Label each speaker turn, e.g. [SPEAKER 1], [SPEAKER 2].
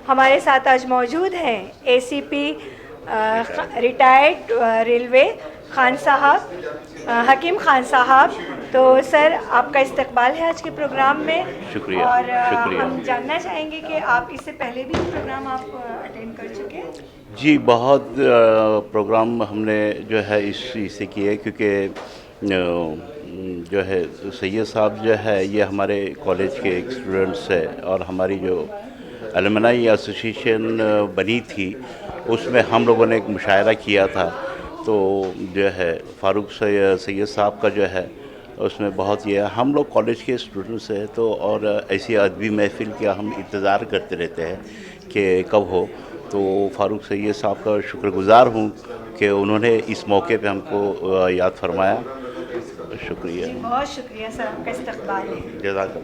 [SPEAKER 1] ہمارے ساتھ آج موجود ہیں اے سی پی ریٹائرڈ ریلوے خان صاحب، حکیم خان صاحب. تو سر، آپ کا استقبال ہے آج کے پروگرام میں.
[SPEAKER 2] شکریہ.
[SPEAKER 1] اور
[SPEAKER 2] شکریہ.
[SPEAKER 1] ہم جاننا چاہیں گے کہ آپ اس سے پہلے بھی پروگرام آپ اٹینڈ کر چکے ہیں.
[SPEAKER 2] جی، بہت پروگرام ہم نے جو ہے اس سے کیے، کیونکہ جو ہے سید صاحب جو ہے یہ ہمارے کالج کے ایک اسٹوڈنٹس ہے، اور ہماری جو الومنائی ایسوسیشن بنی تھی اس میں ہم لوگوں نے ایک مشاعرہ کیا تھا. تو جو ہے فاروق سید صاحب کا جو ہے اس میں بہت یہ ہم لوگ کالج کے اسٹوڈنٹس ہیں، تو اور ایسی ادبی محفل کا ہم انتظار کرتے رہتے ہیں کہ کب ہو. تو فاروق سید صاحب کا شکر گزار ہوں کہ انہوں نے اس موقع پہ ہم کو یاد فرمایا. شکریہ.
[SPEAKER 1] جی، بہت شکریہ سر، آپ کا استقبال ہے.
[SPEAKER 2] جزاک اللہ.